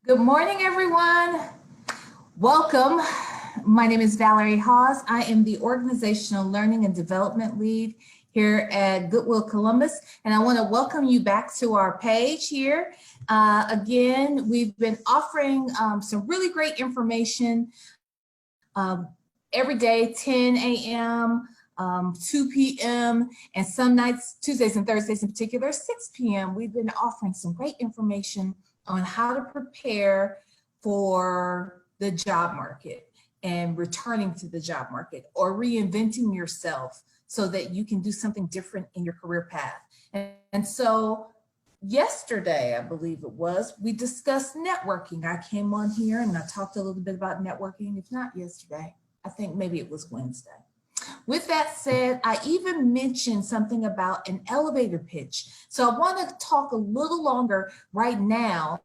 Good morning, everyone. Welcome. My name is Valerie Hawes. I am the Organizational Learning and Development Lead here at Goodwill Columbus, and I want to welcome you back to our page here. Again, we've been offering some really great information every day, 10 a.m., 2 p.m., and some nights, Tuesdays and Thursdays in particular, 6 p.m. We've been offering some great information on how to prepare for the job market and returning to the job market or reinventing yourself so that you can do something different in your career path. And so yesterday, I believe it was, we discussed networking. I came on here and I talked a little bit about networking. If not yesterday, I think maybe it was Wednesday. With that said, I even mentioned something about an elevator pitch. So I want to talk a little longer right now,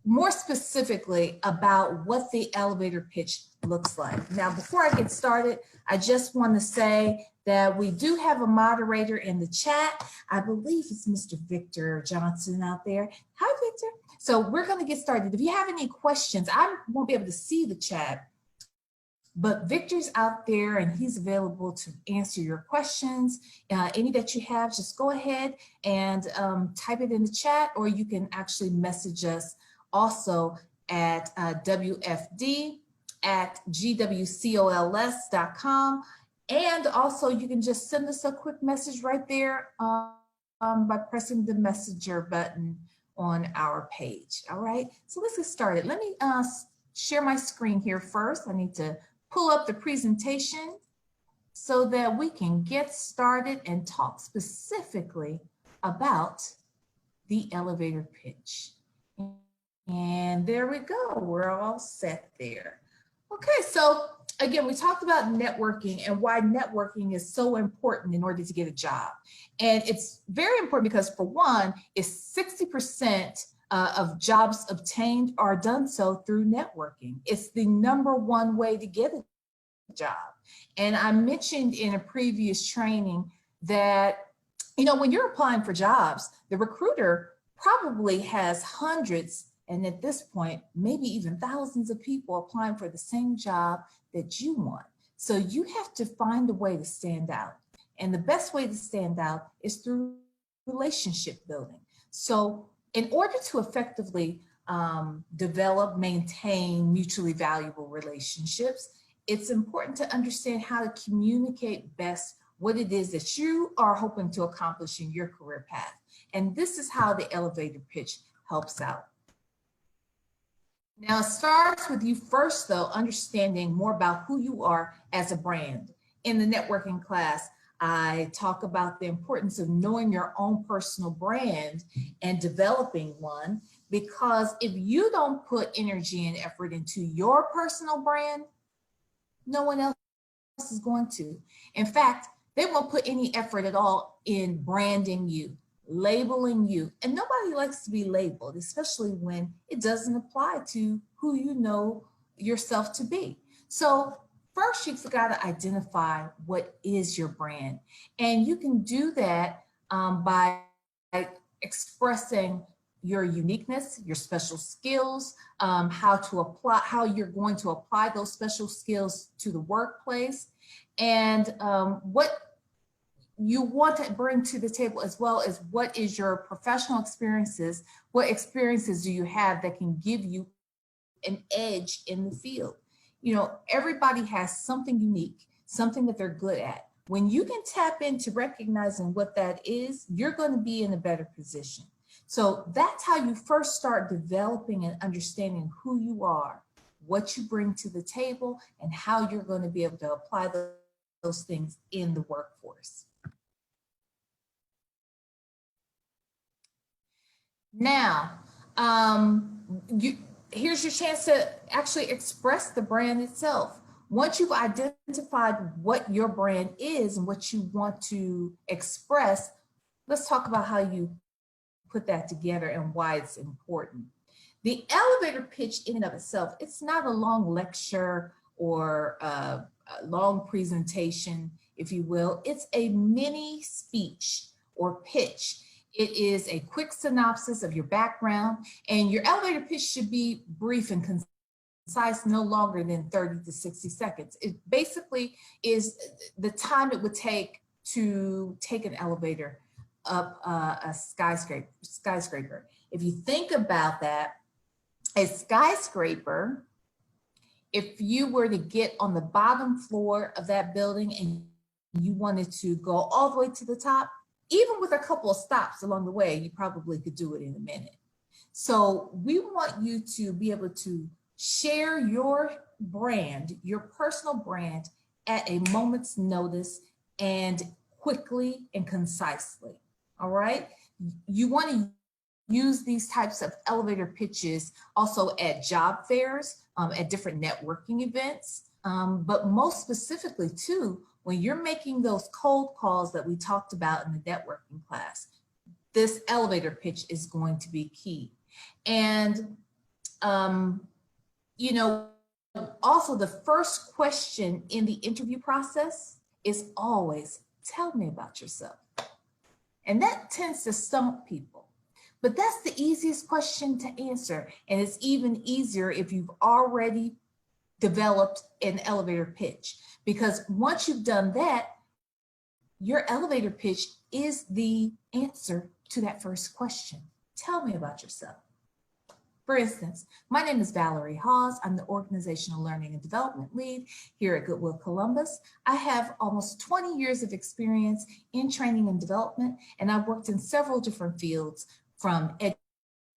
more specifically about what the elevator pitch looks like. Now, before I get started, I just want to say that we do have a moderator in the chat. I believe it's Mr. Victor Johnson out there. Hi, Victor. So we're going to get started. If you have any questions, I won't be able to see the chat, but Victor's out there and he's available to answer your questions. Any that you have, just go ahead and type it in the chat, or you can actually message us also at wfd@gwcols.com. And also you can just send us a quick message right there by pressing the messenger button on our page. All right, so let's get started. Let me share my screen here first. I need to pull up the presentation so that we can get started and talk specifically about the elevator pitch. And there we go, we're all set there. Okay, so again, we talked about networking and why networking is so important in order to get a job. And it's very important because, for one, it's 60% of jobs obtained are done so through networking. It's the #1 way to get a job. And I mentioned in a previous training that, you know, when you're applying for jobs, the recruiter probably has hundreds, and at this point, maybe even thousands of people applying for the same job that you want. So you have to find a way to stand out. And the best way to stand out is through relationship building. So in order to effectively develop, maintain mutually valuable relationships, it's important to understand how to communicate best what it is that you are hoping to accomplish in your career path. And this is how the elevator pitch helps out. Now, it starts with you first, though, understanding more about who you are as a brand. In the networking class, I talk about the importance of knowing your own personal brand and developing one, because if you don't put energy and effort into your personal brand, no one else is going to. In fact, they won't put any effort at all in branding you, labeling you. And nobody likes to be labeled, especially when it doesn't apply to who you know yourself to be. So first, you've got to identify what is your brand. And you can do that by expressing your uniqueness, your special skills, how you're going to apply those special skills to the workplace, and what you want to bring to the table, as well as what is your professional experiences, what experiences do you have that can give you an edge in the field. You know, everybody has something unique, something that they're good at. When you can tap into recognizing what that is, you're going to be in a better position. So that's how you first start developing and understanding who you are, what you bring to the table, and how you're going to be able to apply those things in the workforce. Now, here's your chance to actually express the brand itself. Once you've identified what your brand is and what you want to express, let's talk about how you put that together and why it's important. The elevator pitch in and of itself, it's not a long lecture or a long presentation, if you will. It's a mini speech or pitch. It is a quick synopsis of your background, and your elevator pitch should be brief and concise, no longer than 30 to 60 seconds. It basically is the time it would take to take an elevator up a skyscraper. If you think about that, a skyscraper, if you were to get on the bottom floor of that building and you wanted to go all the way to the top, even with a couple of stops along the way, you probably could do it in a minute. So we want you to be able to share your brand, your personal brand, at a moment's notice and quickly and concisely. All right. You want to use these types of elevator pitches also at job fairs, at different networking events, but most specifically too, when you're making those cold calls that we talked about in the networking class, this elevator pitch is going to be key. And, you know, also the first question in the interview process is always, tell me about yourself. And that tends to stump people. But that's the easiest question to answer. And it's even easier if you've already developed an elevator pitch. Because once you've done that, your elevator pitch is the answer to that first question. Tell me about yourself. For instance, my name is Valerie Hawes. I'm the Organizational Learning and Development Lead here at Goodwill Columbus. I have almost 20 years of experience in training and development, and I've worked in several different fields, from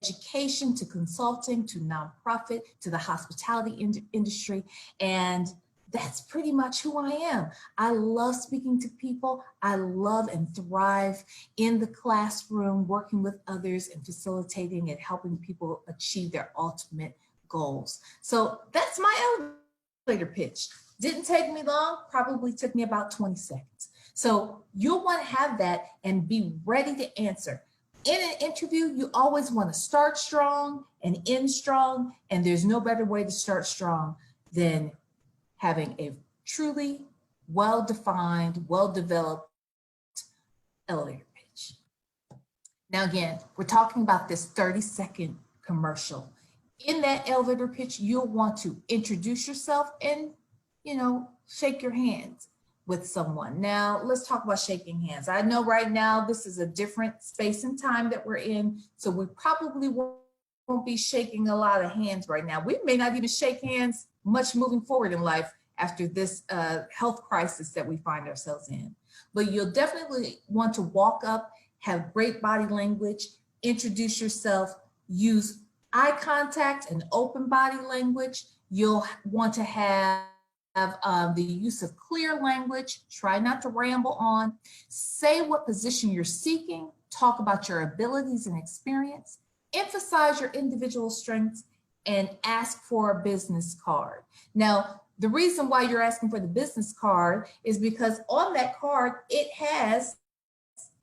education to consulting to nonprofit to the hospitality industry. And that's pretty much who I am. I love speaking to people. I love and thrive in the classroom, working with others and facilitating and helping people achieve their ultimate goals. So that's my elevator pitch. Didn't take me long, probably took me about 20 seconds. So you'll want to have that and be ready to answer. In an interview, you always want to start strong and end strong, and there's no better way to start strong than having a truly well-defined, well-developed elevator pitch. Now, again, we're talking about this 30-second commercial. In that elevator pitch, you'll want to introduce yourself and, shake your hands with someone. Now, let's talk about shaking hands. I know right now this is a different space and time that we're in, so we probably won't be shaking a lot of hands right now. We may not even shake hands much moving forward in life after this health crisis that we find ourselves in. But you'll definitely want to walk up, have great body language, introduce yourself, use eye contact and open body language. You'll want to have the use of clear language, try not to ramble on, say what position you're seeking, talk about your abilities and experience, emphasize your individual strengths, and ask for a business card. Now, the reason why you're asking for the business card is because on that card, it has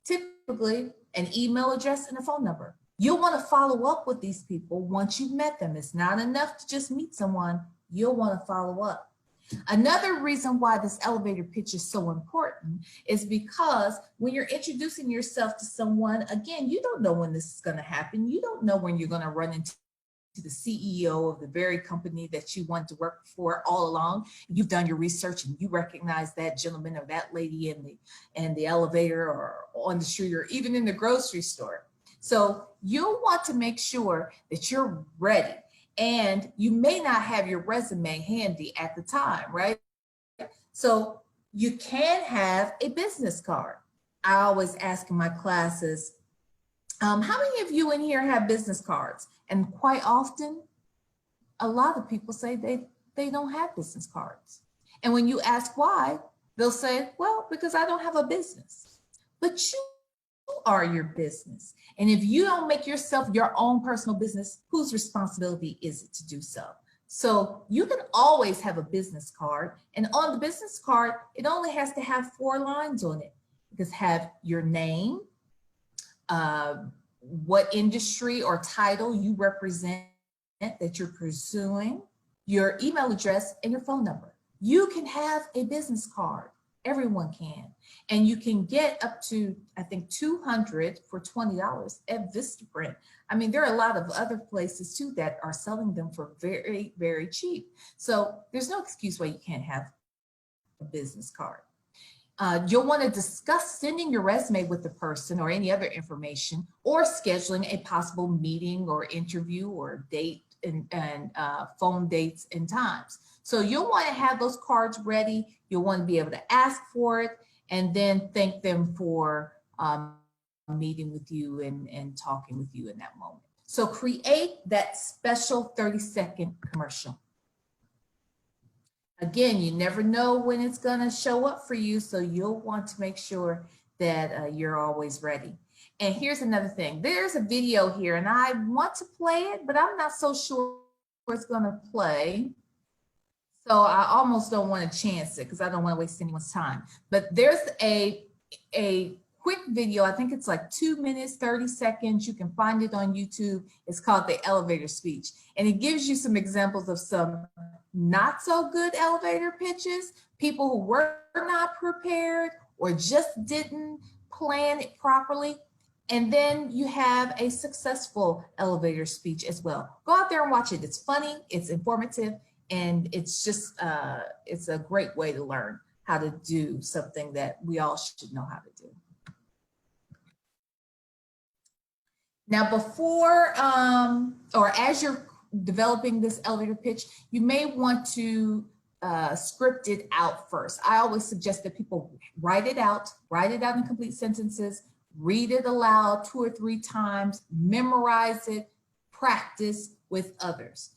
typically an email address and a phone number. You'll want to follow up with these people once you've met them. It's not enough to just meet someone. You'll want to follow up. Another reason why this elevator pitch is so important is because when you're introducing yourself to someone, again, you don't know when this is going to happen. You don't know when you're going to run into the CEO of the very company that you want to work for all along. You've done your research and you recognize that gentleman or that lady in the elevator or on the street or even in the grocery store. So you'll want to make sure that you're ready. And you may not have your resume handy at the time, right? So you can have a business card. I always ask in my classes, how many of you in here have business cards? And quite often, a lot of people say they don't have business cards. And when you ask why, they'll say, well, because I don't have a business. But you are your business. And if you don't make yourself your own personal business, whose responsibility is it to do so? So you can always have a business card. And on the business card, it only has to have 4 lines on it. Because have your name, what industry or title you represent that you're pursuing, your email address, and your phone number. You can have a business card. Everyone can. And you can get up to, I think, 200 for $20 at Vistaprint. I mean, there are a lot of other places too that are selling them for very, very cheap. So there's no excuse why you can't have a business card. You'll want to discuss sending your resume with the person or any other information, or scheduling a possible meeting or interview or date and phone dates and times. So you'll want to have those cards ready. You'll want to be able to ask for it and then thank them for meeting with you and talking with you in that moment. So create that special 30-second commercial. Again, you never know when it's going to show up for you, so you'll want to make sure that you're always ready. And here's another thing. There's a video here, and I want to play it, but I'm not so sure it's going to play. So I almost don't want to chance it because I don't want to waste anyone's time. But there's a quick video. I think it's like 2 minutes, 30 seconds. You can find it on YouTube. It's called The Elevator Speech. And it gives you some examples of some not so good elevator pitches, people who were not prepared or just didn't plan it properly. And then you have a successful elevator speech as well. Go out there and watch it. It's funny, it's informative, and it's just, it's a great way to learn how to do something that we all should know how to do. Now, before or as you're developing this elevator pitch, you may want to script it out first. I always suggest that people write it out in complete sentences, read it aloud 2 or 3 times, memorize it, practice with others.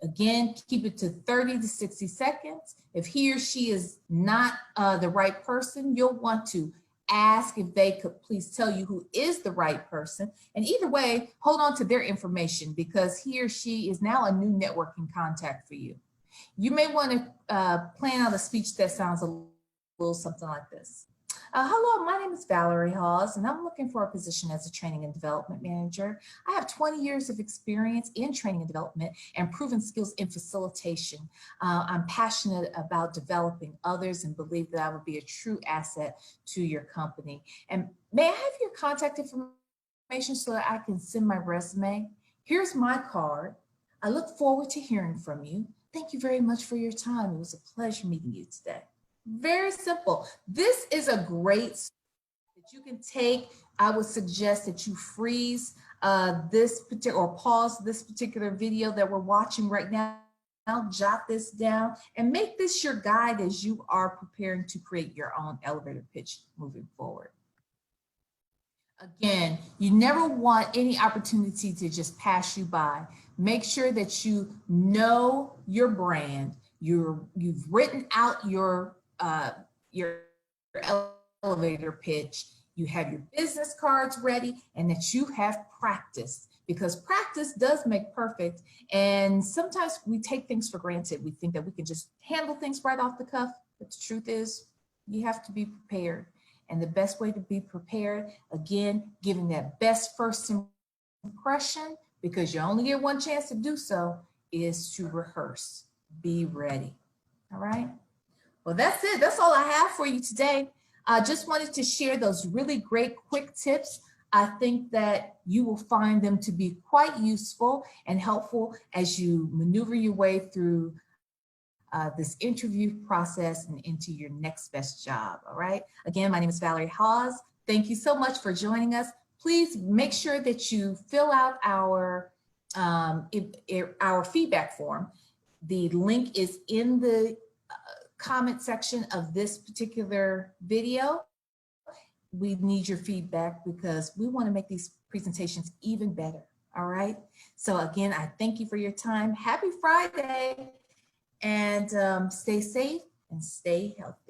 Again, keep it to 30 to 60 seconds. If he or she is not the right person, you'll want to ask if they could please tell you who is the right person. And either way, hold on to their information because he or she is now a new networking contact for you. You may want to plan out a speech that sounds a little something like this. Hello, my name is Valerie Hawes, and I'm looking for a position as a training and development manager. I have 20 years of experience in training and development and proven skills in facilitation. I'm passionate about developing others and believe that I would be a true asset to your company. And may I have your contact information so that I can send my resume? Here's my card. I look forward to hearing from you. Thank you very much for your time. It was a pleasure meeting you today. Very simple. This is a great that you can take. I would suggest that you freeze this particular or pause this particular video that we're watching right now. Jot this down and make this your guide as you are preparing to create your own elevator pitch moving forward. Again, you never want any opportunity to just pass you by. Make sure that you know your brand. You've written out your elevator pitch, you have your business cards ready, and that you have practiced, because practice does make perfect. And sometimes we take things for granted. We think that we can just handle things right off the cuff, but the truth is you have to be prepared. And the best way to be prepared, again, giving that best first impression, because you only get one chance to do so, is to rehearse. Be ready. All right. Well, that's it. That's all I have for you today. I just wanted to share those really great quick tips. I think that you will find them to be quite useful and helpful as you maneuver your way through this interview process and into your next best job. All right. Again, my name is Valerie Hawes. Thank you so much for joining us. Please make sure that you fill out our feedback form. The link is in the comment section of this particular video. We need your feedback because we want to make these presentations even better. All right. So again, I thank you for your time. Happy Friday, and stay safe and stay healthy.